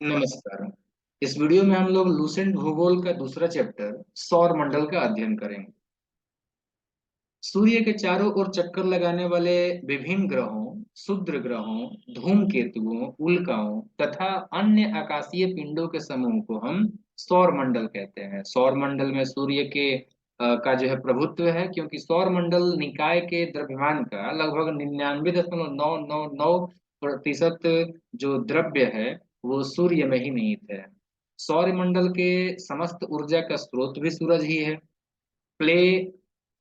नमस्कार। इस वीडियो में हम लोग लूसेंट भूगोल का दूसरा चैप्टर सौर मंडल का अध्ययन करेंगे। सूर्य के चारों ओर चक्कर लगाने वाले विभिन्न ग्रहों, क्षुद्र ग्रहों, धूमकेतुओं, उल्काओं तथा अन्य आकाशीय पिंडों के समूह को हम सौर मंडल कहते हैं। सौर मंडल में सूर्य के का जो है प्रभुत्व है, क्योंकि सौर मंडल निकाय के द्रव्यमान का लगभग 99.999% जो द्रव्य है वो सूर्य में ही निहित है। सौर मंडल के समस्त ऊर्जा का स्रोत भी सूरज ही है। प्ले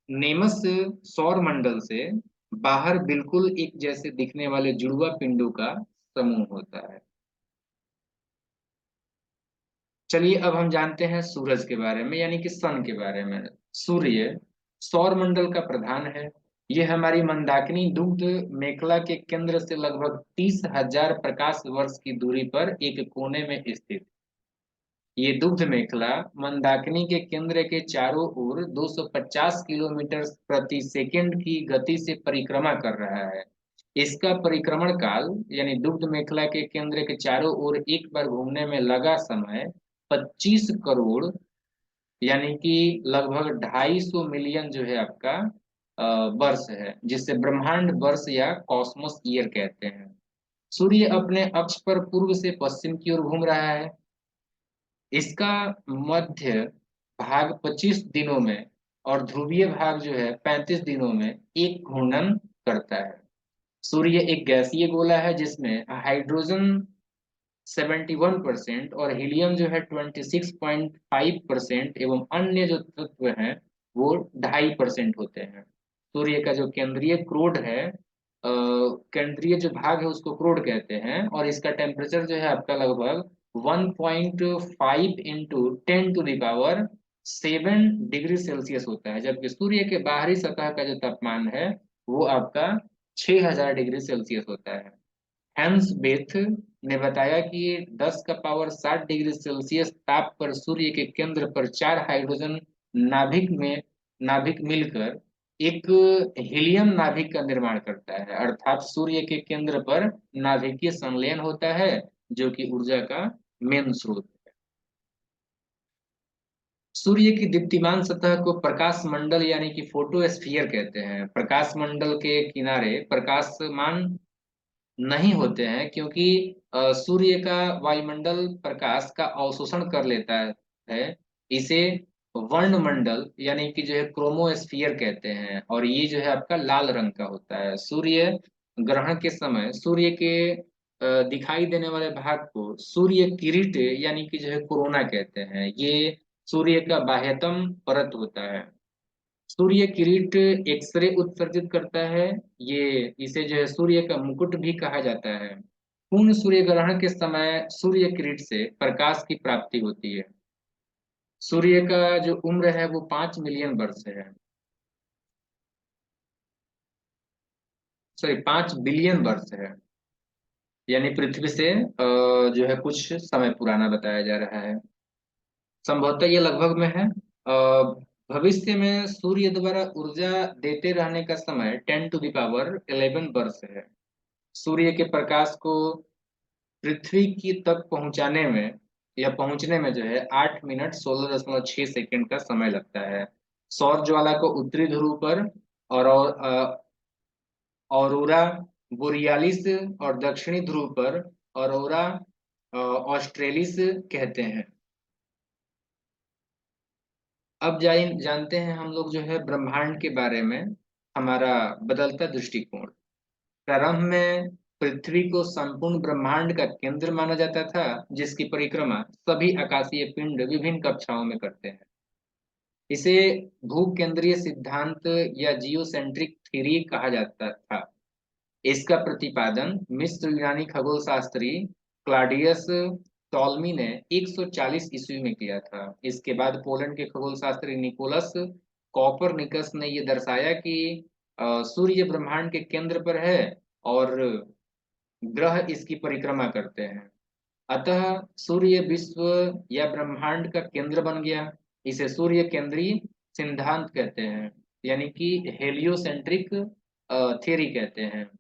नेमस सौर मंडल से बाहर बिल्कुल एक जैसे दिखने वाले जुड़वा पिंडों का समूह होता है। चलिए अब हम जानते हैं सूरज के बारे में, यानी कि सन के बारे में। सूर्य सौर मंडल का प्रधान है। यह हमारी मंदाकिनी दुग्ध मेखला के केंद्र से लगभग 30,000 प्रकाश वर्ष की दूरी पर एक कोने में स्थित। ये दुग्ध मेखला मंदाकिनी के केंद्र के चारों ओर 250 किलोमीटर प्रति सेकंड की गति से परिक्रमा कर रहा है। इसका परिक्रमण काल यानी दुग्ध मेखला के केंद्र के चारों ओर एक बार घूमने में लगा समय 25 करोड़ यानी कि लगभग 250 मिलियन जो है आपका वर्ष है, जिसे ब्रह्मांड वर्ष या कॉस्मोस ईयर कहते हैं। सूर्य अपने अक्ष पर पूर्व से पश्चिम की ओर घूम रहा है। इसका मध्य भाग 25 दिनों में और ध्रुवीय भाग जो है 35 दिनों में एक घूर्णन करता है। सूर्य एक गैसीय गोला है जिसमें हाइड्रोजन 71% और हीलियम जो है 26.5% एवं अन्य जो तत्व हैं वो 2.5% होते हैं। सूर्य का जो केंद्रीय क्रोड है, केंद्रीय जो भाग है उसको क्रोड कहते हैं, और इसका टेम्परेचर जो है आपका लगभग 1.5 इंटू 10⁻⁷ डिग्री सेल्सियस होता है, जबकि सूर्य के बाहरी सतह का जो तापमान है वो आपका 6,000 डिग्री सेल्सियस होता है। हेंस बेथ ने बताया कि 10⁻60 डिग्री सेल्सियस ताप पर सूर्य के केंद्र पर 4 हाइड्रोजन नाभिक मिलकर एक हीलियम नाभिक का निर्माण करता है, अर्थात सूर्य के केंद्र पर नाभिकीय संलयन होता है जो कि ऊर्जा का मेन स्रोत है। सूर्य की दीप्तिमान सतह को प्रकाश मंडल यानी कि फोटोस्फीयर कहते हैं। प्रकाश मंडल के किनारे प्रकाशमान नहीं होते हैं, क्योंकि सूर्य का वायुमंडल प्रकाश का अवशोषण कर लेता है। इसे वर्णमंडल यानी कि जो है क्रोमोस्फियर कहते हैं, और ये जो है आपका लाल रंग का होता है। सूर्य ग्रहण के समय सूर्य के दिखाई देने वाले भाग को सूर्य किरीट यानी कि जो है कोरोना कहते हैं। ये सूर्य का बाह्यतम परत होता है। सूर्य किरीट एक्सरे उत्सर्जित करता है। ये इसे जो है सूर्य का मुकुट भी कहा जाता है। पूर्ण सूर्य ग्रहण के समय सूर्य किरीट से प्रकाश की प्राप्ति होती है। सूर्य का जो उम्र है वो 5 मिलियन वर्ष है। सॉरी, 5 बिलियन वर्ष है, यानी पृथ्वी से जो है कुछ समय पुराना बताया जा रहा है। संभवतः ये लगभग में है। भविष्य में सूर्य द्वारा ऊर्जा देते रहने का समय 10⁻11 वर्ष है। सूर्य के प्रकाश को पृथ्वी की तक पहुंचाने में या पहुंचने में जो है 8 मिनट 16.6 सेकंड का समय लगता है। सौर ज्वाला को उत्तरी ध्रुव पर औरोरा बोरियालिस और दक्षिणी ध्रुव पर औरोरा ऑस्ट्रेलिस कहते हैं। अब जानते हैं हम लोग जो है ब्रह्मांड के बारे में, हमारा बदलता दृष्टिकोण। प्रारंभ में पृथ्वी को संपूर्ण ब्रह्मांड का केंद्र माना जाता था, जिसकी परिक्रमा सभी आकाशीय पिंड विभिन्न कक्षाओं में करते हैं। इसे भूकेंद्रीय सिद्धांत या जियोसेंट्रिक थ्योरी कहा जाता था। इसका प्रतिपादन मिस्र यूनानी खगोल शास्त्री क्लाडियस टॉलमी ने 140 ईस्वी में किया था। इसके बाद पोलैंड के खगोल शास्त्री निकोलस कॉपरनिकस ने यह दर्शाया कि सूर्य ब्रह्मांड के केंद्र पर है और ग्रह इसकी परिक्रमा करते हैं। अतः सूर्य विश्व या ब्रह्मांड का केंद्र बन गया। इसे सूर्य केंद्रीय सिद्धांत कहते हैं, यानी कि हेलियोसेंट्रिक थ्योरी कहते हैं।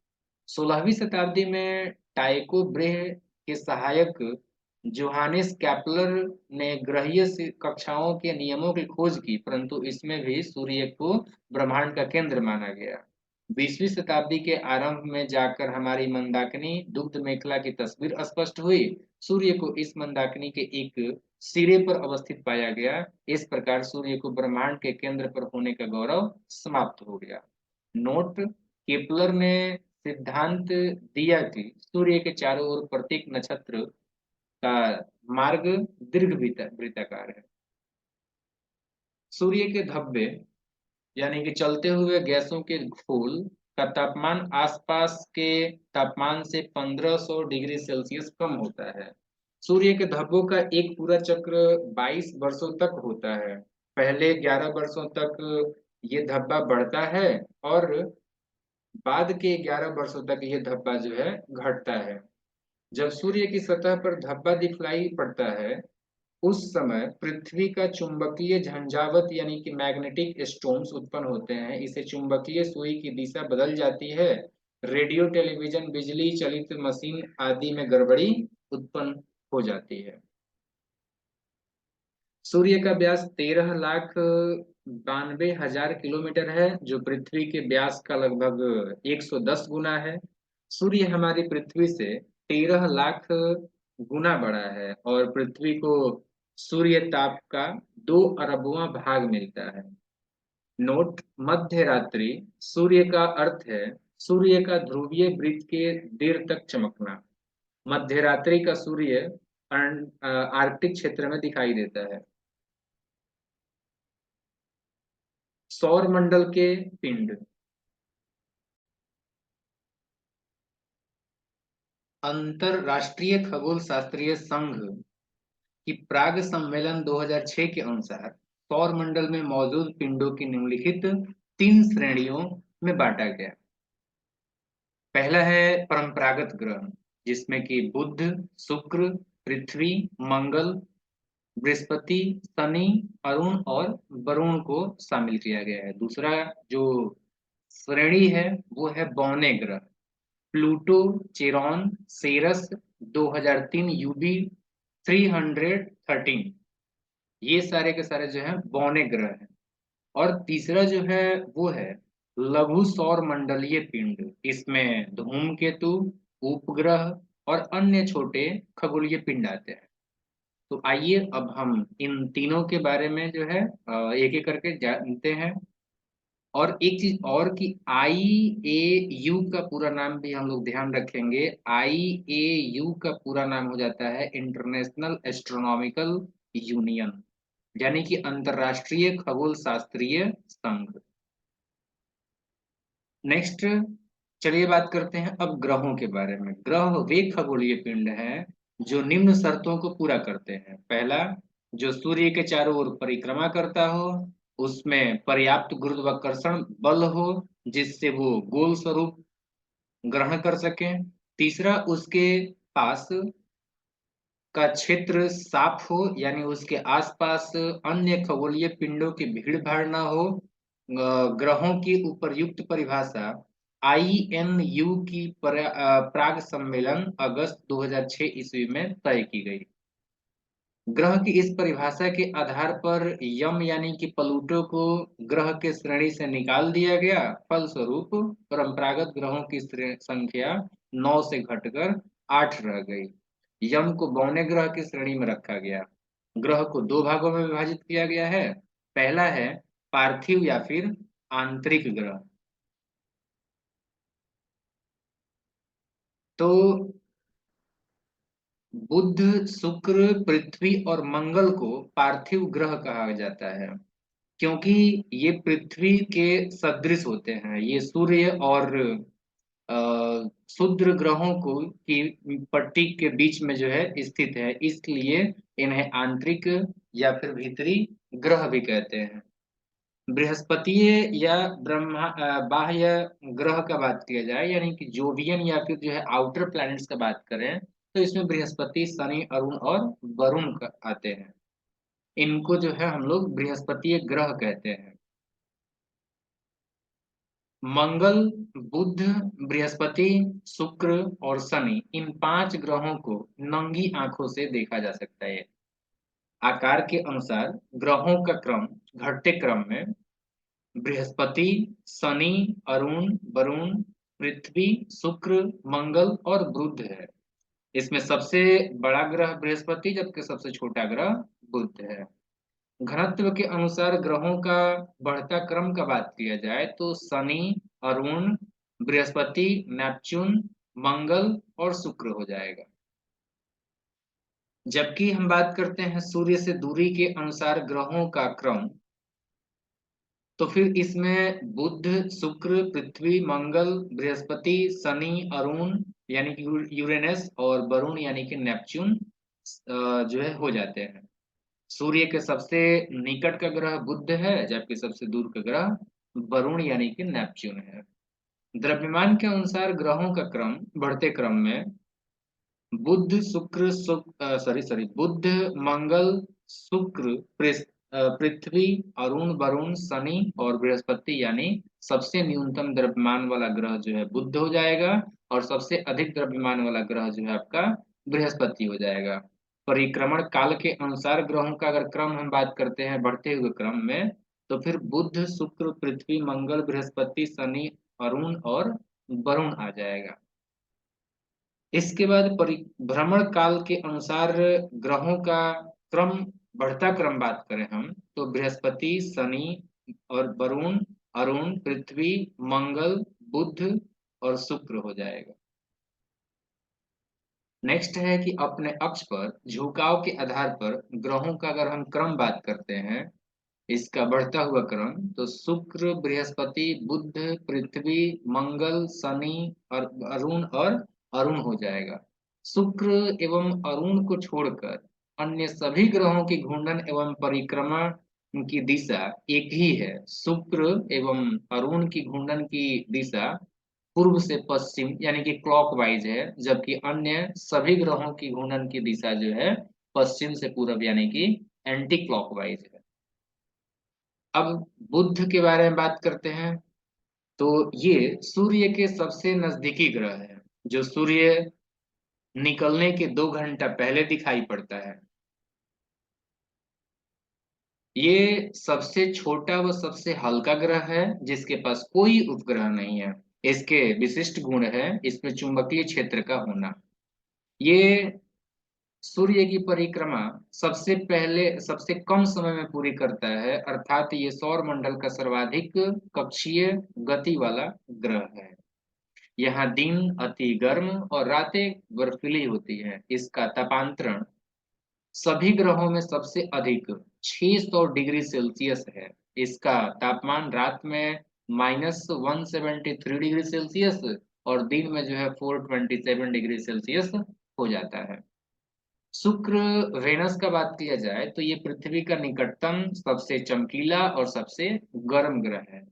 16वीं शताब्दी में टाइको ब्रेह के सहायक जोहानिस कैप्लर ने ग्रहीय कक्षाओं के नियमों की खोज की, परंतु इसमें भी सूर्य को ब्रह्मांड का केंद्र माना गया। 20वीं शताब्दी के आरंभ में जाकर हमारी मंदाकिनी दुग्ध मेखला की तस्वीर स्पष्ट हुई। सूर्य को इस मंदाकिनी के एक सिरे पर अवस्थित पाया गया। इस प्रकार सूर्य को ब्रह्मांड के केंद्र पर होने का गौरव समाप्त हो गया। नोट: केपलर ने सिद्धांत दिया कि सूर्य के चारों ओर प्रत्येक नक्षत्र का मार्ग दीर्घ वृत्ताकार है। सूर्य के धब्बे यानी कि चलते हुए गैसों के घोल का तापमान आसपास के तापमान से 1500 डिग्री सेल्सियस कम होता है। सूर्य के धब्बों का एक पूरा चक्र 22 वर्षों तक होता है। पहले 11 वर्षों तक ये धब्बा बढ़ता है और बाद के 11 वर्षों तक ये धब्बा जो है घटता है। जब सूर्य की सतह पर धब्बा दिखलाई पड़ता है, उस समय पृथ्वी का चुंबकीय झंझावात यानी कि मैग्नेटिक स्टॉर्म्स उत्पन्न होते हैं। इसे चुंबकीय सुई की दिशा बदल जाती है। रेडियो, टेलीविजन, बिजली चालित मशीन आदि में गड़बड़ी उत्पन्न हो जाती है। सूर्य का व्यास 13,92,000 किलोमीटर है, जो पृथ्वी के व्यास का लगभग 110 गुना है। सूर्य हमारी पृथ्वी से 13 लाख गुना बड़ा है और पृथ्वी को सूर्य ताप का 2 अरबवां भाग मिलता है। नोट: मध्य रात्रि सूर्य का अर्थ है सूर्य का ध्रुवीय वृत्त के देर तक चमकना। मध्य रात्रि का सूर्य आर्कटिक क्षेत्र में दिखाई देता है। सौर मंडल के पिंड: अंतरराष्ट्रीय खगोल शास्त्रीय संघ की प्राग सम्मेलन 2006 के अनुसार सौर मंडल में मौजूद पिंडों की निम्नलिखित 3 श्रेणियों में बांटा गया। पहला है परंपरागत ग्रह, जिसमें कि बुध, शुक्र, पृथ्वी, मंगल, बृहस्पति, शनि, अरुण और वरुण को शामिल किया गया है। दूसरा जो श्रेणी है वो है बौने ग्रह, प्लूटो, चेरॉन, सेरस, 2003 यूबी 313, ये सारे के सारे जो है बौने ग्रह हैं। और तीसरा जो है वो है लघु सौर मंडलीय पिंड। इसमें धूमकेतु, उपग्रह और अन्य छोटे खगोलीय पिंड आते हैं। तो आइए अब हम इन तीनों के बारे में जो है एक एक करके जानते हैं। और एक चीज और कि आई ए यू का पूरा नाम भी हम लोग ध्यान रखेंगे। आई ए यू का पूरा नाम हो जाता है इंटरनेशनल एस्ट्रोनॉमिकल यूनियन, यानी कि अंतरराष्ट्रीय खगोल शास्त्रीय संघ। नेक्स्ट, चलिए बात करते हैं अब ग्रहों के बारे में। ग्रह वे खगोलीय पिंड हैं जो निम्न शर्तों को पूरा करते हैं। पहला, जो सूर्य के चारों ओर परिक्रमा करता हो, उसमें पर्याप्त गुरुत्वाकर्षण बल हो जिससे वो गोल स्वरूप ग्रहण कर सके। तीसरा, उसके पास का क्षेत्र साफ हो, यानी उसके आसपास अन्य खगोलीय पिंडों की भीड़ भाड़ ना हो। ग्रहों की उपर्युक्त परिभाषा INU की प्राग सम्मेलन अगस्त 2006 ईस्वी में तय की गई। ग्रह की इस परिभाषा के आधार पर यम यानी कि प्लूटो को ग्रह के श्रेणी से निकाल दिया गया। फलस्वरूप परंपरागत ग्रहों की संख्या 9 से घटकर 8 रह गई। यम को बौने ग्रह की श्रेणी में रखा गया। ग्रह को 2 भागों में विभाजित किया गया है। पहला है पार्थिव या फिर आंतरिक ग्रह। तो बुध, शुक्र, पृथ्वी और मंगल को पार्थिव ग्रह कहा जाता है, क्योंकि ये पृथ्वी के सदृश होते हैं। ये सूर्य और क्षुद्र ग्रहों को की पट्टी के बीच में जो है स्थित है, इसलिए इन्हें आंतरिक या फिर भीतरी ग्रह भी कहते हैं। बृहस्पति या बाह्य ग्रह का बात किया जाए, यानी कि जोवियन या फिर जो है आउटर प्लैनेट्स का बात करें, तो इसमें बृहस्पति, शनि, अरुण और वरुण आते हैं। इनको जो है हम लोग बृहस्पति ग्रह कहते हैं। मंगल, बुध, बृहस्पति, शुक्र और शनि, इन 5 ग्रहों को नंगी आंखों से देखा जा सकता है। आकार के अनुसार ग्रहों का क्रम घटते क्रम में बृहस्पति, शनि, अरुण, वरुण, पृथ्वी, शुक्र, मंगल और बुध है। इसमें सबसे बड़ा ग्रह बृहस्पति जबकि सबसे छोटा ग्रह बुध है। घनत्व के अनुसार ग्रहों का बढ़ता क्रम का बात किया जाए तो शनि, अरुण, बृहस्पति, नेपच्यून, मंगल और शुक्र हो जाएगा। जबकि हम बात करते हैं सूर्य से दूरी के अनुसार ग्रहों का क्रम, तो फिर इसमें बुध, शुक्र, पृथ्वी, मंगल, बृहस्पति, शनि, अरुण यानी कि यूरेनस और वरुण यानी कि नेपच्यून जो है हो जाते हैं। सूर्य के सबसे निकट का ग्रह बुध है जबकि सबसे दूर का ग्रह वरुण यानी कि नेपच्यून है। द्रव्यमान के अनुसार ग्रहों का क्रम बढ़ते क्रम में बुध, शुक्र, बुध, मंगल, शुक्र, पृथ्वी, अरुण, वरुण, शनि और बृहस्पति यानी सबसे न्यूनतम द्रव्यमान वाला ग्रह जो है बुध हो जाएगा और सबसे अधिक द्रव्यमान वाला ग्रह जो है आपका बृहस्पति हो जाएगा। परिक्रमण काल के अनुसार ग्रहों का अगर क्रम हम बात करते हैं बढ़ते हुए क्रम में, तो फिर बुध, शुक्र, पृथ्वी, मंगल, बृहस्पति, शनि, अरुण और वरुण आ जाएगा। इसके बाद परिभ्रमण काल के अनुसार ग्रहों का क्रम बढ़ता क्रम बात करें हम तो बृहस्पति, शनि और वरुण, अरुण, पृथ्वी, मंगल, बुध और शुक्र हो जाएगा। नेक्स्ट है कि अपने अक्ष पर झुकाव के आधार पर ग्रहों का अगर हम क्रम बात करते हैं, इसका बढ़ता हुआ क्रम, तो शुक्र, बृहस्पति, बुध, पृथ्वी, मंगल, शनि और अरुण हो जाएगा। शुक्र एवं अरुण को छोड़कर अन्य सभी ग्रहों की घूर्णन एवं परिक्रमा की दिशा एक ही है। शुक्र एवं अरुण की घूर्णन की दिशा पूर्व से पश्चिम यानी कि क्लॉकवाइज है, जबकि अन्य सभी ग्रहों की घूर्णन की दिशा जो है पश्चिम से पूर्व यानी कि एंटी क्लॉकवाइज है। अब बुध के बारे में बात करते हैं, तो ये सूर्य के सबसे नजदीकी ग्रह है जो सूर्य निकलने के 2 घंटा पहले दिखाई पड़ता है। ये सबसे छोटा व सबसे हल्का ग्रह है जिसके पास कोई उपग्रह नहीं है। इसके विशिष्ट गुण है इसमें चुंबकीय क्षेत्र का होना। ये सूर्य की परिक्रमा सबसे पहले सबसे कम समय में पूरी करता है, अर्थात ये सौर मंडल का सर्वाधिक कक्षीय गति वाला ग्रह है। यहाँ दिन अति गर्म और रातें बर्फीली होती है। इसका तापांतरण सभी ग्रहों में सबसे अधिक 600 डिग्री सेल्सियस है। इसका तापमान रात में -173 डिग्री सेल्सियस और दिन में जो है 427 डिग्री सेल्सियस हो जाता है। शुक्र वेनस का बात किया जाए तो ये पृथ्वी का निकटतम सबसे चमकीला और सबसे गर्म ग्रह है।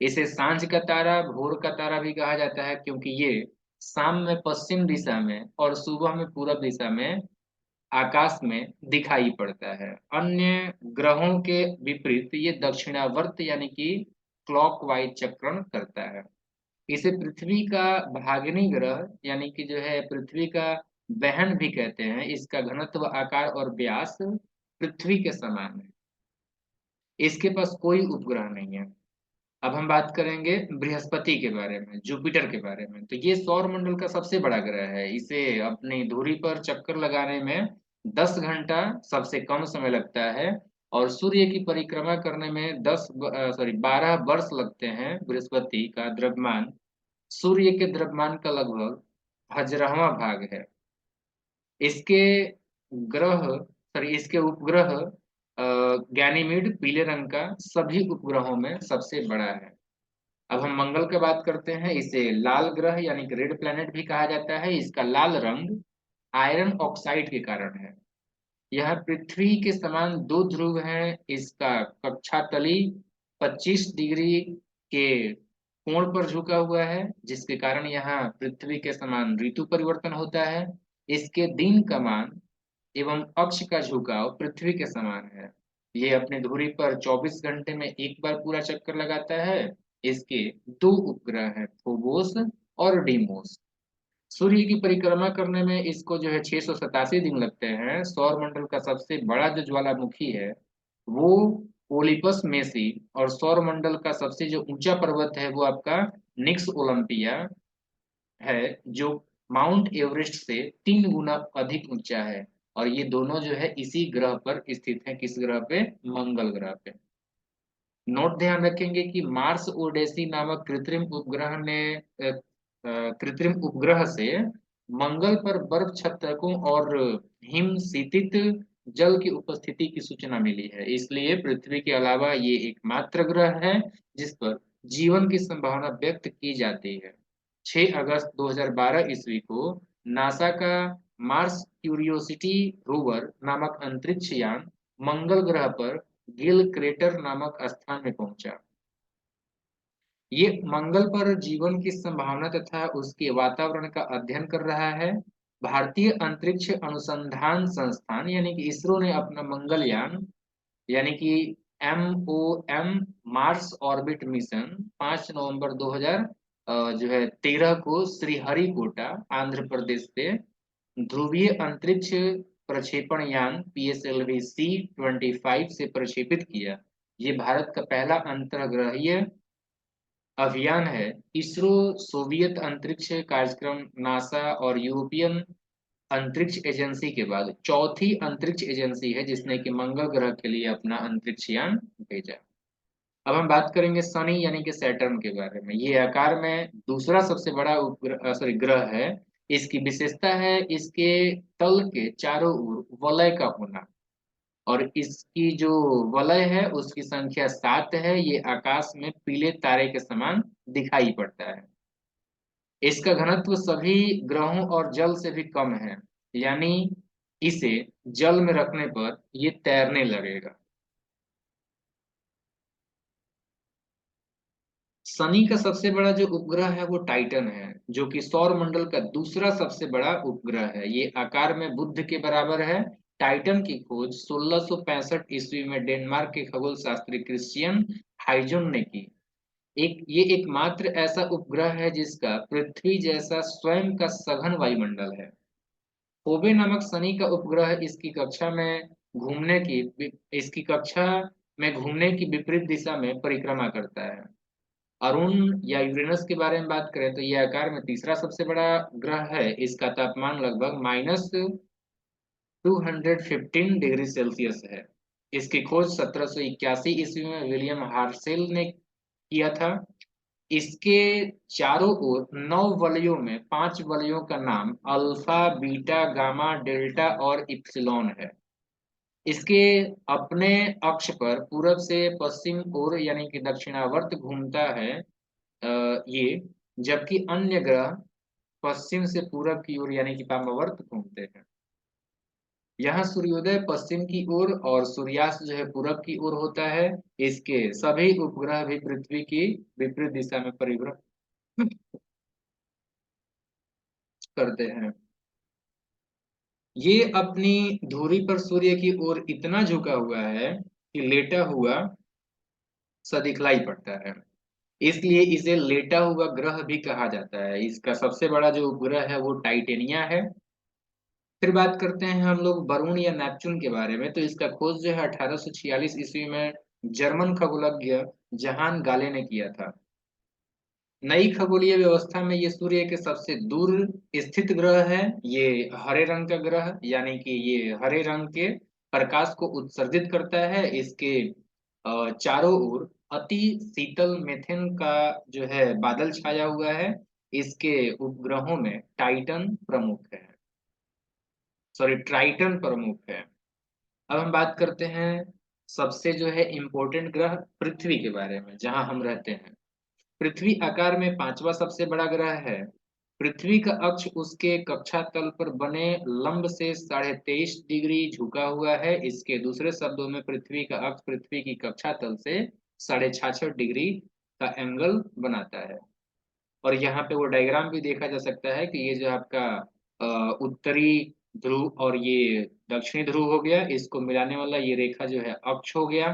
इसे सांझ का तारा, भोर का तारा भी कहा जाता है क्योंकि ये शाम में पश्चिम दिशा में और सुबह में पूरब दिशा में आकाश में दिखाई पड़ता है। अन्य ग्रहों के विपरीत ये दक्षिणावर्त यानी कि क्लॉकवाइज चक्रण करता है। इसे पृथ्वी का भागनी ग्रह यानी कि जो है पृथ्वी का बहन भी कहते हैं। इसका घनत्व, आकार और व्यास पृथ्वी के समान है। इसके पास कोई उपग्रह नहीं है। अब हम बात करेंगे बृहस्पति के बारे में, जुपिटर के बारे में। तो ये सौर मंडल का सबसे बड़ा ग्रह है। इसे अपनी धुरी पर चक्कर लगाने में 10 घंटा सबसे कम समय लगता है और सूर्य की परिक्रमा करने में 12 वर्ष लगते हैं। बृहस्पति का द्रव्यमान सूर्य के द्रव्यमान का लगभग 1/10वां भाग है। इसके इसके उपग्रह गैनीमीड पीले रंग का सभी उपग्रहों में सबसे बड़ा है। अब हम मंगल की बात करते हैं। इसे लाल ग्रह यानी कि रेड प्लैनेट भी कहा जाता है। इसका लाल रंग आयरन ऑक्साइड के कारण है। यह पृथ्वी के समान 2 ध्रुव हैं। इसका कक्षा तली 25 डिग्री के कोण पर झुका हुआ है जिसके कारण यहाँ पृथ्वी के समान ऋतु परिवर्तन होता है। इसके दिन का मान एवं अक्ष का झुकाव पृथ्वी के समान है। ये अपनी धुरी पर 24 घंटे में एक बार पूरा चक्कर लगाता है इसके दो उपग्रह हैं, फोबोस और डीमोस। सूर्य की परिक्रमा करने में इसको जो है 687 दिन लगते हैं। सौर मंडल का सबसे बड़ा जो ज्वालामुखी है वो ओलिपस मेसी, और सौर मंडल का सबसे जो ऊंचा पर्वत है वो आपका निक्स ओलंपिया है, जो माउंट एवरेस्ट से 3 गुना अधिक ऊंचा है। और ये दोनों जो है इसी ग्रह पर स्थित है। किस ग्रह पे? मंगल ग्रह पे। नोट ध्यान रखेंगे कि मार्स ओडेसी नामक कृत्रिम उपग्रह से मंगल पर बर्फ छत्रकों और हिम शीतित जल की उपस्थिति की सूचना मिली है। इसलिए पृथ्वी के अलावा ये एकमात्र ग्रह है जिस पर जीवन की संभावना व्यक्त की जाती है। 6 अगस्त 2012 ईस्वी को नासा का मार्स क्यूरियोसिटी रोवर नामक अंतरिक्ष यान मंगल ग्रह पर गिल क्रेटर नामक स्थान में पहुंचा। ये मंगल पर जीवन की संभावना तथा उसके वातावरण का अध्ययन कर रहा है। भारतीय अंतरिक्ष अनुसंधान संस्थान यानी कि इसरो ने अपना मंगलयान यानी कि MOM मार्स ऑर्बिट मिशन 5 नवंबर 2000 जो है 13 को श्रीहरिकोटा आंध्र प्रदेश से ध्रुवीय अंतरिक्ष प्रक्षेपण यान PSLV-C-25 से प्रक्षेपित किया। ये भारत का पहला अंतर्ग्रहीय अभियान है। इसरो सोवियत अंतरिक्ष कार्यक्रम नासा और यूरोपियन अंतरिक्ष एजेंसी के बाद चौथी अंतरिक्ष एजेंसी है जिसने कि मंगल ग्रह के लिए अपना अंतरिक्ष यान भेजा। अब हम बात करेंगे शनि यानी कि सैटर्न के बारे में। ये आकार में दूसरा सबसे बड़ा उपग्रह सॉरी ग्रह है। इसकी विशेषता है इसके तल के चारों ओर वलय का होना, और इसकी जो वलय है उसकी संख्या 7 है। ये आकाश में पीले तारे के समान दिखाई पड़ता है। इसका घनत्व सभी ग्रहों और जल से भी कम है, यानी इसे जल में रखने पर ये तैरने लगेगा। शनि का सबसे बड़ा जो उपग्रह है वो टाइटन है, जो कि सौर मंडल का दूसरा सबसे बड़ा उपग्रह है। ये आकार में बुध के बराबर है। टाइटन की खोज 1665 ईस्वी में डेनमार्क के खगोल शास्त्री क्रिश्चियन हाइजन ने की। ये एकमात्र ऐसा उपग्रह है जिसका पृथ्वी जैसा स्वयं का सघन वायुमंडल है। फोबे नामक शनि का उपग्रह इसकी कक्षा में घूमने की विपरीत दिशा में परिक्रमा करता है। अरुण या यूरेनस के बारे में बात करें तो यह आकार में तीसरा सबसे बड़ा ग्रह है। इसका तापमान लगभग -215 डिग्री सेल्सियस है। इसकी खोज 1781 ईस्वी में विलियम हार्सेल ने किया था। इसके चारों ओर 9 वलयों में 5 वलयों का नाम अल्फा, बीटा, गामा, डेल्टा और इप्सिलॉन है। इसके अपने अक्ष पर पूरब से पश्चिम ओर यानी कि दक्षिणावर्त घूमता है ये, जबकि अन्य ग्रह पश्चिम से पूरब की ओर यानी कि वामावर्त घूमते हैं। यहाँ सूर्योदय पश्चिम की ओर और सूर्यास्त जो है पूरब की ओर होता है। इसके सभी उपग्रह भी पृथ्वी की विपरीत दिशा में परिभ्रमण करते हैं। ये अपनी धुरी पर सूर्य की ओर इतना झुका हुआ है कि लेटा हुआ सा दिखलाई पड़ता है, इसलिए इसे लेटा हुआ ग्रह भी कहा जाता है। इसका सबसे बड़ा जो उपग्रह है वो टाइटेनिया है। फिर बात करते हैं हम लोग वरुण या नेपच्यून के बारे में। तो इसका खोज जो है 1846 ईस्वी में जर्मन खगोलज्ञ जहान गाले ने किया था। नई खगोलीय व्यवस्था में ये सूर्य के सबसे दूर स्थित ग्रह है। ये हरे रंग का ग्रह यानी कि ये हरे रंग के प्रकाश को उत्सर्जित करता है। इसके चारों ओर अति शीतल मेथेन का जो है बादल छाया हुआ है। इसके उपग्रहों में ट्राइटन प्रमुख है। अब हम बात करते हैं सबसे जो है इम्पोर्टेंट ग्रह पृथ्वी के बारे में, जहां हम रहते हैं। पृथ्वी आकार में पांचवा सबसे बड़ा ग्रह है। पृथ्वी का अक्ष उसके कक्षा तल पर बने लंब से 23.5 डिग्री झुका हुआ है। इसके दूसरे शब्दों में पृथ्वी का अक्ष पृथ्वी की कक्षा तल से 66.5 डिग्री का एंगल बनाता है। और यहाँ पे वो डायग्राम भी देखा जा सकता है कि ये जो आपका उत्तरी ध्रुव और ये दक्षिणी ध्रुव हो गया, इसको मिलाने वाला ये रेखा जो है अक्ष हो गया।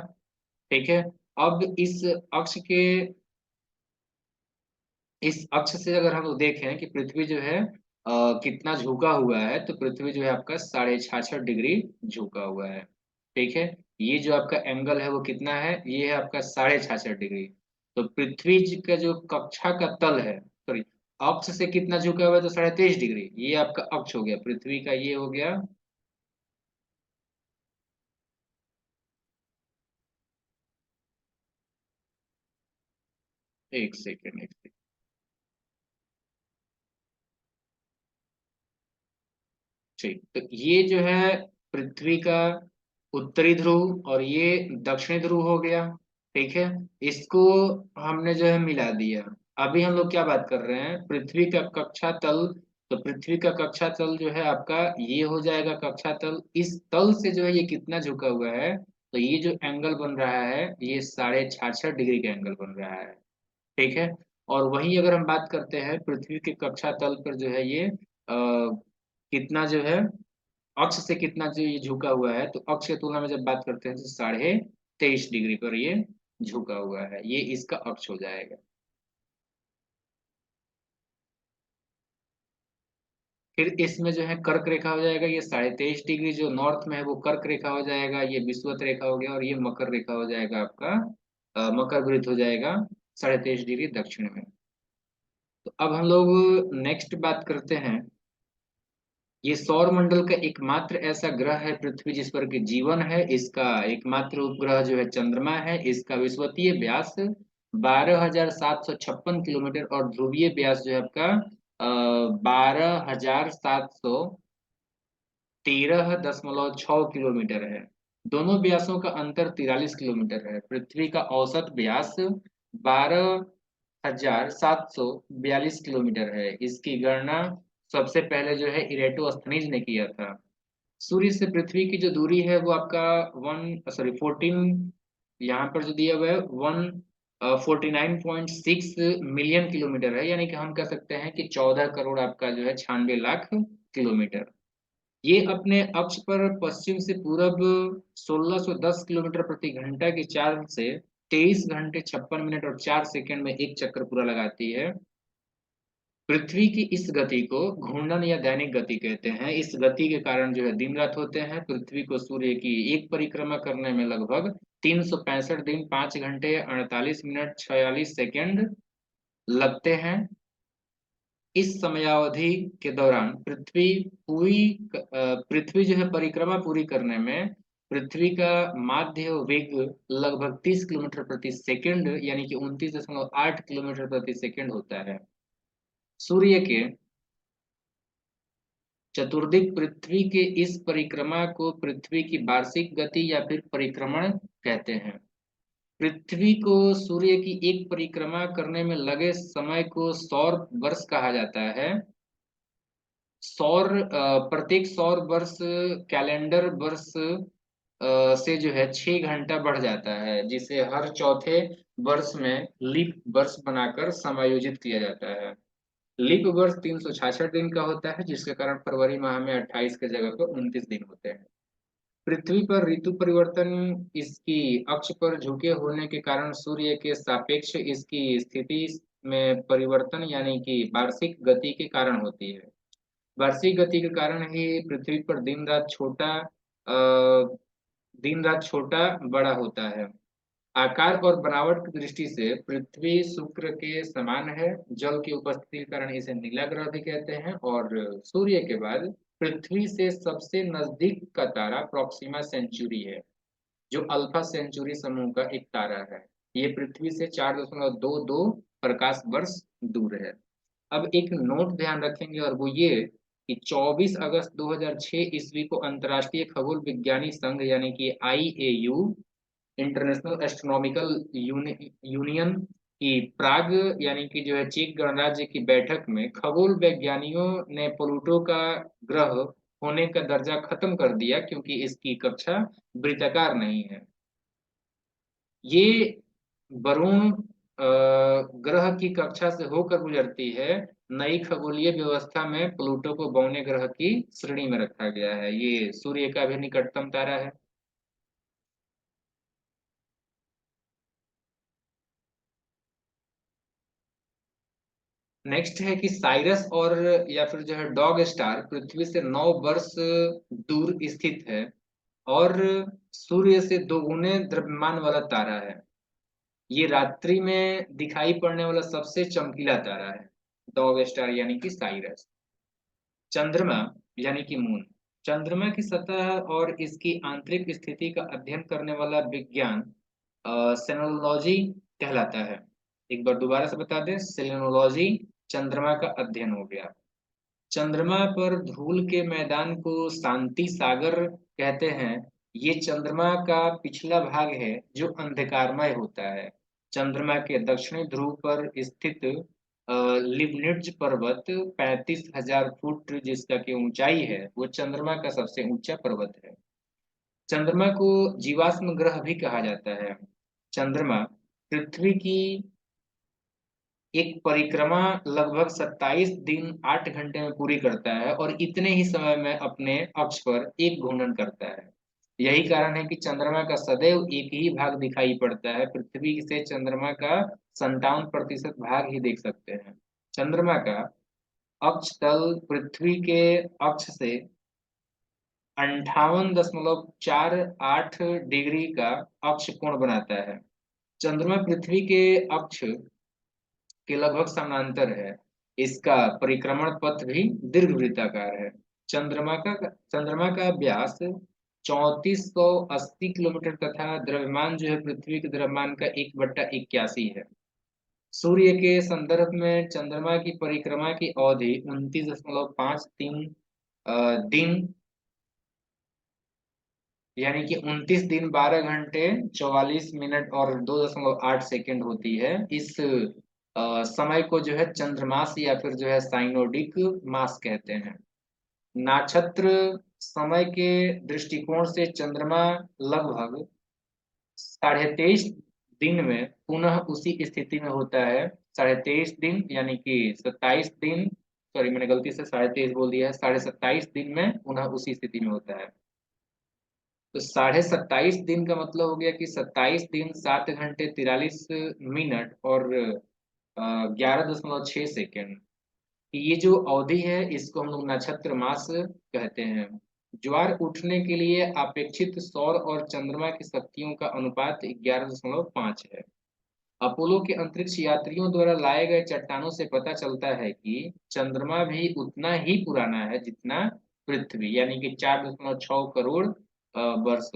ठीक है। अब इस अक्ष के इस अक्ष से अगर हम लोग देखें कि पृथ्वी जो है कितना झुका हुआ है, तो पृथ्वी जो है आपका 66.5 डिग्री झुका हुआ है। ठीक है। ये जो आपका एंगल है वो कितना है, ये है आपका 66.5 डिग्री। तो पृथ्वी का जो कक्षा का तल है, सॉरी, अक्ष से कितना झुका हुआ है, तो 23.5 डिग्री, ये आपका अक्ष हो गया पृथ्वी का, ये हो गया। एक सेकेंड, एक सेकेंड। ठीक, तो ये जो है पृथ्वी का उत्तरी ध्रुव और ये दक्षिणी ध्रुव हो गया। ठीक है। इसको हमने जो है मिला दिया। अभी हम लोग क्या बात कर रहे हैं, पृथ्वी का कक्षा तल। तो पृथ्वी का कक्षा तल जो है आपका ये हो जाएगा कक्षा तल। इस तल से जो है ये कितना झुका हुआ है, तो ये जो एंगल बन रहा है ये 66.5 डिग्री का एंगल बन रहा है। ठीक है। और वहीं अगर हम बात करते हैं पृथ्वी के कक्षा तल पर जो है ये कितना जो है अक्ष से कितना जो ये झुका हुआ है, तो अक्ष की तुलना में जब बात करते हैं तो 23.5 डिग्री पर ये झुका हुआ है, ये इसका अक्ष हो जाएगा। फिर इसमें जो है कर्क रेखा हो जाएगा, ये 23.5 डिग्री जो नॉर्थ में है वो कर्क रेखा हो जाएगा, ये विषुवत रेखा हो गया, और ये मकर रेखा हो जाएगा आपका, मकर वृत्त हो जाएगा 23.5 डिग्री दक्षिण में। तो अब हम लोग नेक्स्ट बात करते हैं। ये सौर मंडल का एकमात्र ऐसा ग्रह है पृथ्वी जिस पर कि जीवन है। इसका एकमात्र उपग्रह जो है चंद्रमा है। इसका विषुवतीय व्यास 12,756 किलोमीटर और ध्रुवीय व्यास जो है आपका 12,713.6 किलोमीटर है। दोनों व्यासों का अंतर 43 किलोमीटर है। पृथ्वी का औसत व्यास 12,742 किलोमीटर है। इसकी गणना सबसे पहले जो है इरेटोस्थनीज ने किया था। सूर्य से पृथ्वी की जो दूरी है वो आपका 14, यहाँ पर जो दिया हुआ है 149.6 मिलियन किलोमीटर है, यानी कि हम कह सकते हैं कि 14 करोड़ आपका जो है 96 लाख किलोमीटर। ये अपने अक्ष पर पश्चिम से पूरब 1610 किलोमीटर प्रति घंटा की चाल से 23 घंटे 56 मिनट और 4 सेकंड में एक चक्कर पूरा लगाती है। पृथ्वी की इस गति को घूर्णन या दैनिक गति कहते हैं। इस गति के कारण जो है दिन रात होते हैं। पृथ्वी को सूर्य की एक परिक्रमा करने में लगभग 365 दिन 5 घंटे 48 मिनट 46 सेकंड लगते हैं। इस समयावधि के दौरान पृथ्वी जो है परिक्रमा पूरी करने में पृथ्वी का माध्य वेग लगभग 30 किलोमीटर प्रति सेकंड, यानी कि 29.8 किलोमीटर प्रति सेकंड होता है। सूर्य के चतुर्दिक पृथ्वी के इस परिक्रमा को पृथ्वी की वार्षिक गति या फिर परिक्रमण कहते हैं। पृथ्वी को सूर्य की एक परिक्रमा करने में लगे समय को सौर वर्ष कहा जाता है। प्रत्येक सौर वर्ष कैलेंडर वर्ष से जो है 6 घंटा बढ़ जाता है, जिसे हर चौथे वर्ष में लीप वर्ष बनाकर समायोजित किया जाता है। लीप वर्ष 366 दिन का होता है, जिसके कारण फरवरी माह में 28 की जगह पर 29 दिन होते हैं। पृथ्वी पर ऋतु परिवर्तन इसकी अक्ष पर झुके होने के कारण सूर्य के सापेक्ष इसकी स्थिति में परिवर्तन यानी कि वार्षिक गति के कारण होती है। वार्षिक गति के कारण ही पृथ्वी पर दिन रात छोटा बड़ा होता है। आकार और बनावट की दृष्टि से पृथ्वी शुक्र के समान है। जल की उपस्थिति के कारण इसे नीला ग्रह भी कहते हैं। और सूर्य के बाद पृथ्वी से सबसे नजदीक का तारा प्रोक्सिमा सेंचुरी है, जो अल्फा सेंचुरी समूह का एक तारा है। ये पृथ्वी से 4.22 प्रकाश वर्ष दूर है। अब एक नोट ध्यान रखेंगे और वो ये कि 24 अगस्त 2006 ईस्वी को अंतर्राष्ट्रीय खगोल विज्ञानी संघ यानी कि आईएयू, इंटरनेशनल एस्ट्रोनॉमिकल यूनियन की प्राग यानी कि जो है चेक गणराज्य की बैठक में खगोल वैज्ञानिकों ने प्लूटो का ग्रह होने का दर्जा खत्म कर दिया, क्योंकि इसकी कक्षा वृत्ताकार नहीं है। ये वरुण ग्रह की कक्षा से होकर गुजरती है। नई खगोलीय व्यवस्था में प्लूटो को बौने ग्रह की श्रेणी में रखा गया है। ये सूर्य का भी निकटतम तारा है। नेक्स्ट है कि साइरस और या फिर जो है डॉग स्टार पृथ्वी से 9 वर्ष दूर स्थित है और सूर्य से दोगुने द्रव्यमान वाला तारा है। ये रात्रि में दिखाई पड़ने वाला सबसे चमकीला तारा है, डॉग स्टार यानी कि साइरस। चंद्रमा यानी कि मून, चंद्रमा की सतह और इसकी आंतरिक स्थिति का अध्ययन करने वाला विज्ञान सेलेनोलॉजी कहलाता है। एक बार दोबारा से बता दें, सेलेनोलॉजी चंद्रमा का अध्ययन हो गया। चंद्रमा पर धूल के मैदान को शांति सागर कहते हैं। ये चंद्रमा का पिछला भाग है जो अंधकारमय होता है। चंद्रमा के दक्षिणी ध्रुव पर स्थित लिबनिट्ज पर्वत 35,000 फुट जिसका की ऊंचाई है, वो चंद्रमा का सबसे ऊंचा पर्वत है। चंद्रमा को जीवाश्म ग्रह भी कहा जाता है। चंद्रमा पृथ्वी की एक परिक्रमा लगभग 27 दिन 8 घंटे में पूरी करता है और इतने ही समय में अपने अक्ष पर एक घूर्णन करता है। यही कारण है कि चंद्रमा का सदैव एक ही भाग दिखाई पड़ता है। पृथ्वी से चंद्रमा का 57% भाग ही देख सकते हैं। चंद्रमा का अक्ष तल पृथ्वी के अक्ष से 58.48 डिग्री का अक्ष कोण बनाता है। चंद्रमा पृथ्वी के अक्ष के लगभग समानांतर है। इसका परिक्रमण पथ भी दीर्घवृत्ताकार है। चंद्रमा का व्यास 3480 किलोमीटर तथा द्रव्यमान जो है पृथ्वी के द्रव्यमान का 1/81 है। सूर्य के संदर्भ में चंद्रमा की परिक्रमा की अवधि 29.53 दिन यानी कि 29 दिन 12 घंटे 44 मिनट और 2.8 सेकेंड होती है। इस समय को जो है चंद्रमास या फिर जो है साइनोडिक मास कहते हैं। नक्षत्र समय के दृष्टिकोण से चंद्रमा लगभग 23.5 दिन में पुनः उसी स्थिति में होता है। 23.5 दिन यानी कि 27 दिन, सॉरी मैंने गलती से 23.5 बोल दिया है, 27.5 दिन में पुनः उसी स्थिति में होता है। तो 27.5 दिन का मतलब हो गया कि 27 दिन 7 घंटे 43 मिनट और 11.6 सेकेंड। ये जो अवधि है इसको हम लोग नक्षत्र मास कहते हैं। ज्वार उठने के लिए अपेक्षित सौर और चंद्रमा की शक्तियों का अनुपात 11.5 है। अपोलो के अंतरिक्ष यात्रियों द्वारा लाए गए चट्टानों से पता चलता है कि चंद्रमा भी उतना ही पुराना है जितना पृथ्वी, यानी कि 4.6 करोड़ वर्ष।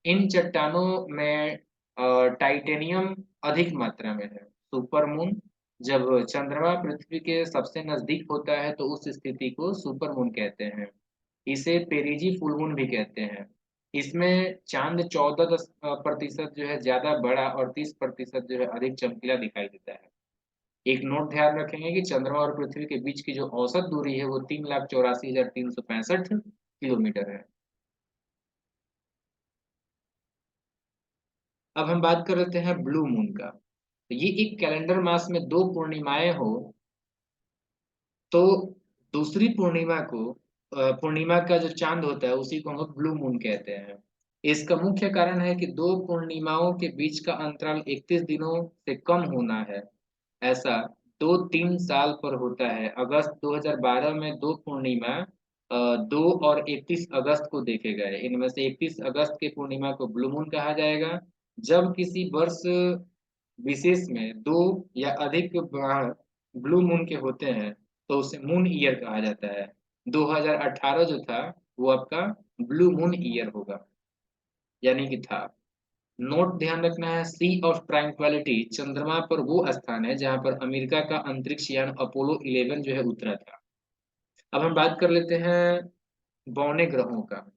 इन चट्टानों में टाइटेनियम अधिक मात्रा में है। सुपरमून, जब चंद्रमा पृथ्वी के सबसे नजदीक होता है तो उस स्थिति को सुपरमून कहते हैं। इसे पेरिजी फुल मून भी कहते हैं। इसमें चांद 14% जो है ज्यादा बड़ा और 30% जो है अधिक चमकीला दिखाई देता है। एक नोट ध्यान रखेंगे कि चंद्रमा और पृथ्वी के बीच की जो औसत दूरी है वो 3,84,365 किलोमीटर है। अब हम बात कर लेते हैं ब्लू मून का। तो ये एक कैलेंडर मास में दो पूर्णिमाएं हो तो दूसरी पूर्णिमा को पूर्णिमा का जो चांद होता है उसी को हम लोग ब्लू मून कहते हैं। इसका मुख्य कारण है कि दो पूर्णिमाओं के बीच का अंतराल 31 दिनों से कम होना है। ऐसा 2-3 साल पर होता है। अगस्त 2012 में दो पूर्णिमा 2 और 31 अगस्त को देखे गए। इनमें से 31 अगस्त के पूर्णिमा को ब्लू मून कहा जाएगा। जब किसी वर्ष विशेष में दो या अधिक बार ब्लू मून के होते हैं तो उसे मून ईयर कहा जाता है। 2018 जो था वो आपका ब्लू मून ईयर होगा, यानी कि था। नोट ध्यान रखना है, सी ऑफ ट्रैंक्विलिटी चंद्रमा पर वो स्थान है जहां पर अमेरिका का अंतरिक्ष यान अपोलो 11 जो है उतरा था। अब हम बात कर लेते हैं बौने ग्रहों का।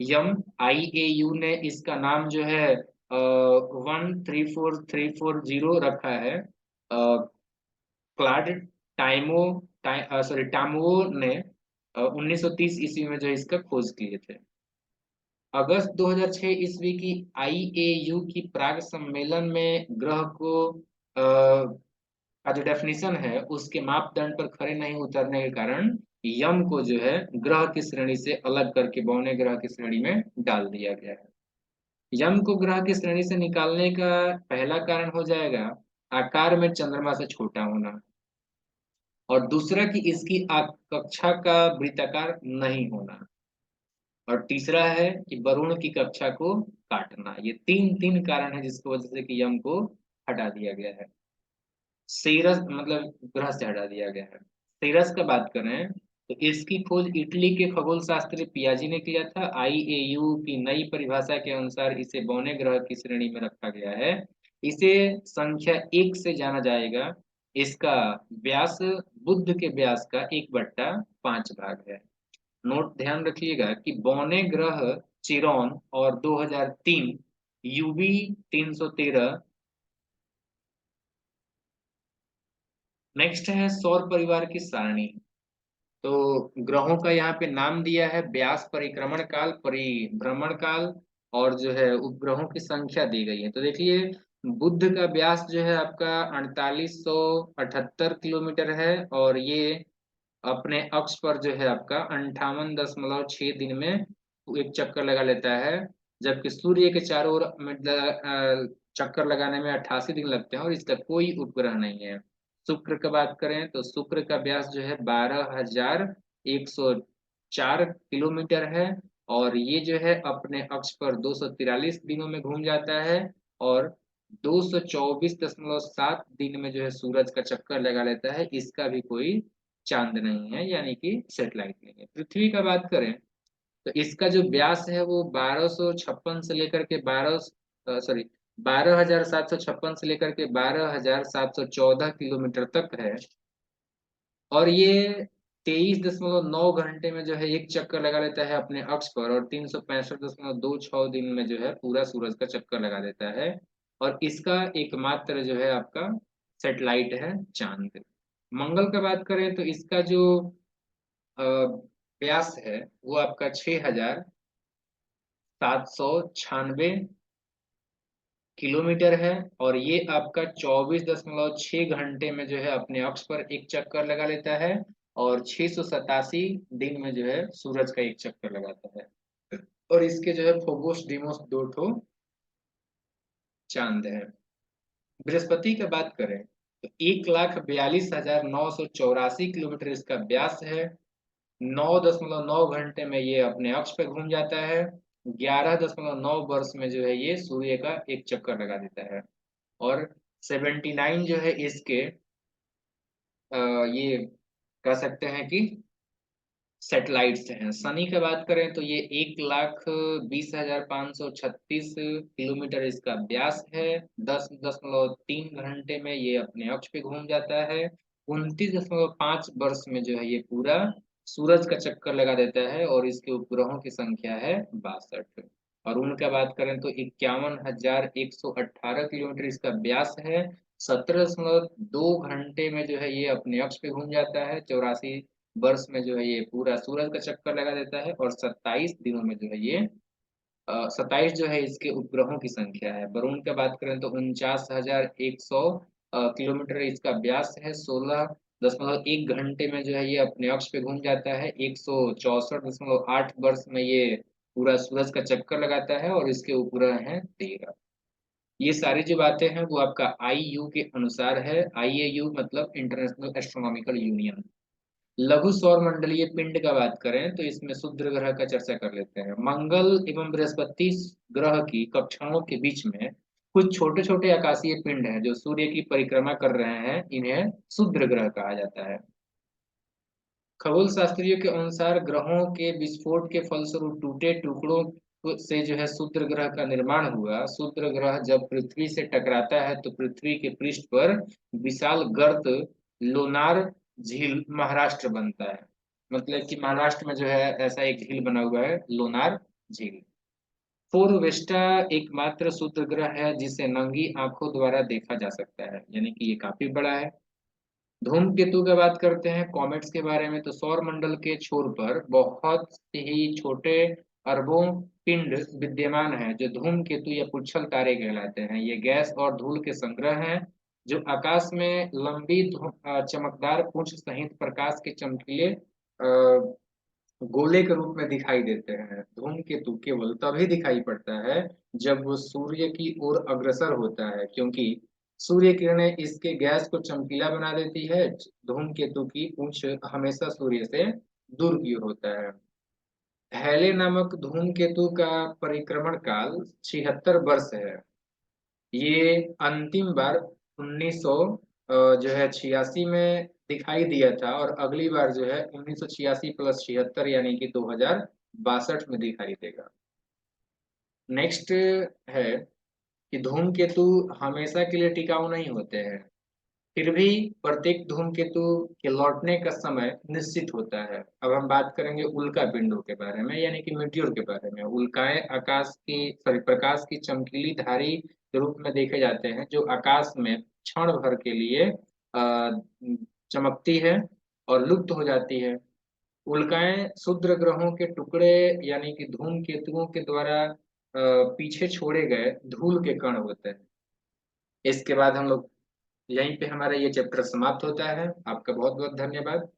यम, IAU ने इसका नाम जो है 134,340 रखा है। क्लाड टाइमो सॉरी टामो ने 1930 ईस्वी में जो इसका खोज किए थे। अगस्त 2006 ईस्वी की IAU की प्राग सम्मेलन में ग्रह को का जो डेफिनेशन है उसके मापदंड पर खरे नहीं उतरने के कारण यम को जो है ग्रह की श्रेणी से अलग करके बौने ग्रह की श्रेणी में डाल दिया गया है। यम को ग्रह की श्रेणी से निकालने का पहला कारण हो जाएगा आकार में चंद्रमा से छोटा होना। और दूसरा कि इसकी कक्षा का वृत्ताकार नहीं होना, और तीसरा है कि वरुण की कक्षा को काटना। ये तीन तीन कारण है जिसकी वजह से कि यम को हटा दिया गया है, सीरस मतलब ग्रह से हटा दिया गया है। सीरस का बात करें तो इसकी खोज इटली के खगोल शास्त्री पियाजी ने किया था। आईएयू की नई परिभाषा के अनुसार इसे बौने ग्रह की श्रेणी में रखा गया है। इसे संख्या एक से जाना जाएगा। इसका व्यास बुध के व्यास का 1/5 भाग है। नोट ध्यान रखिएगा कि बौने ग्रह चिरॉन और 2003 यूवी 313। नेक्स्ट है सौर परिवार की सारणी। तो ग्रहों का यहाँ पे नाम दिया है, व्यास, परिक्रमण काल, परिभ्रमण काल, और जो है उपग्रहों की संख्या दी गई है। तो देखिए, बुध का व्यास जो है आपका 4878 किलोमीटर है, और ये अपने अक्ष पर जो है आपका 58.6 दिन में एक चक्कर लगा लेता है। जबकि सूर्य के चारों ओर चक्कर लगाने में 88 दिन लगते हैं, और इसका कोई उपग्रह नहीं है। शुक्र का बात करें तो शुक्र का व्यास जो है 12,104 किलोमीटर है, और ये जो है अपने अक्ष पर 243 दिनों में घूम जाता है, और 224.7 दिन में जो है सूरज का चक्कर लगा लेता है। इसका भी कोई चांद नहीं है, यानी कि सेटेलाइट नहीं है। पृथ्वी का बात करें तो इसका जो व्यास है वो 1256 से लेकर के 12,756 से लेकर के 12,714 किलोमीटर तक है, और ये 23.9 घंटे में जो है एक चक्कर लगा लेता है अपने अक्ष पर, और 365.26 दिन में जो है पूरा सूरज का चक्कर लगा देता है। और इसका एकमात्र जो है आपका सेटेलाइट है चांद। मंगल का बात करें तो इसका जो अ, व्यास है वो आपका 6,796 किलोमीटर है, और ये आपका 24.6 घंटे में जो है अपने अक्ष पर एक चक्कर लगा लेता है, और 687 दिन में जो है सूरज का एक चक्कर लगाता है। और इसके जो है फोबोस डीमोस दो ठो चांद है। बृहस्पति की बात करें तो 1,42,984 किलोमीटर इसका व्यास है। 9.9 घंटे में ये अपने अक्ष पे घूम जाता है। 11.9 वर्ष में जो है ये सूर्य का एक चक्कर लगा देता है। और 79 जो है इसके ये कह सकते हैं कि सैटेलाइट्स हैं। शनि की बात करें तो ये 1,20,536 किलोमीटर इसका व्यास है। 10.3 घंटे में ये अपने अक्ष पे घूम जाता है। 29.5 वर्ष में जो है ये पूरा सूरज का चक्कर लगा देता है, और इसके उपग्रहों की संख्या है 62। और उनका बात करें तो 51,118 किलोमीटर इसका व्यास है। 17.2 घंटे में जो है ये अपने अक्ष पे घूम जाता है। 84 वर्ष में जो है ये पूरा सूरज का चक्कर लगा देता है, और 27 दिनों में जो है ये 27 जो है इसके उपग्रहों की संख्या है। वरुण की बात करें तो 49,100 किलोमीटर इसका व्यास है। 16.1 घंटे में जो है ये अपने अक्ष पे घूम जाता है। 164.8 वर्ष में ये पूरा सूरज का चक्कर लगाता है, और इसके उपग्रह हैं 13। ये सारी जो बातें हैं वो आपका आईयू के अनुसार है। आईएयू मतलब इंटरनेशनल एस्ट्रोनॉमिकल यूनियन। लघु सौर मंडलीय पिंड का बात करें तो इसमें क्षुद्र ग्रह का चर्चा कर लेते हैं। मंगल एवं बृहस्पति ग्रह की कक्षाओं के बीच में कुछ छोटे छोटे आकाशीय पिंड हैं जो सूर्य की परिक्रमा कर रहे हैं, इन्हें क्षुद्र ग्रह कहा जाता है। खगोल शास्त्रियों के अनुसार ग्रहों के विस्फोट के फलस्वरूप टूटे टुकड़ों से जो है क्षुद्र ग्रह का निर्माण हुआ। क्षुद्र ग्रह जब पृथ्वी से टकराता है तो पृथ्वी के पृष्ठ पर विशाल गर्त लोनार झील महाराष्ट्र बनता है। मतलब कि महाराष्ट्र में जो है ऐसा एक झील बना हुआ है, लोनार झील। फोरवेस्टा एकमात्र क्षुद्र ग्रह है जिसे नंगी आंखों द्वारा देखा जा सकता है, यानी कि ये काफी बड़ा है। धूमकेतु की बात करते हैं, कॉमेट्स के बारे में, तो सौर मंडल के छोर पर बहुत ही छोटे अरबों पिंड विद्यमान हैं जो धूमकेतु या पुच्छल तारे कहलाते हैं। ये गैस और धूल के संग्रह हैं जो आकाश में लंबी चमकदार पूंछ सहित प्रकाश के चमकीले गोले के रूप में दिखाई देते हैं। धूमकेतु केवल तभी दिखाई पड़ता है जब वो सूर्य की ओर अग्रसर होता है, क्योंकि सूर्य किरणें इसके गैस को चमकीला बना देती है। धूमकेतु की पूंछ हमेशा सूर्य से दूर की ओर होता है। हैले नामक धूमकेतु का परिक्रमण काल 76 वर्ष है। ये अंतिम बार 1900 जो है 86 में दिखाई दिया था, और अगली बार जो है 1986 प्लस 76 यानी कि 2062 में दिखाई देगा। नेक्स्ट है कि धूमकेतु हमेशा के लिए टिकाऊ नहीं होते हैं, फिर भी प्रत्येक धूमकेतु के लौटने का समय निश्चित होता है। अब हम बात करेंगे उल्का पिंडों के बारे में, यानी कि मीटियोर के बारे में। उल्काएं आकाश की सॉरी प्रकाश की चमकीली धारी के रूप में देखे जाते हैं, जो आकाश में क्षण भर के लिए चमकती है और लुप्त हो जाती है। उल्काएं क्षुद्र ग्रहों के टुकड़े यानी कि धूमकेतुओं के द्वारा पीछे छोड़े गए धूल के कण होते हैं। इसके बाद हम लोग यहीं पे हमारा ये चैप्टर समाप्त होता है। आपका बहुत बहुत धन्यवाद।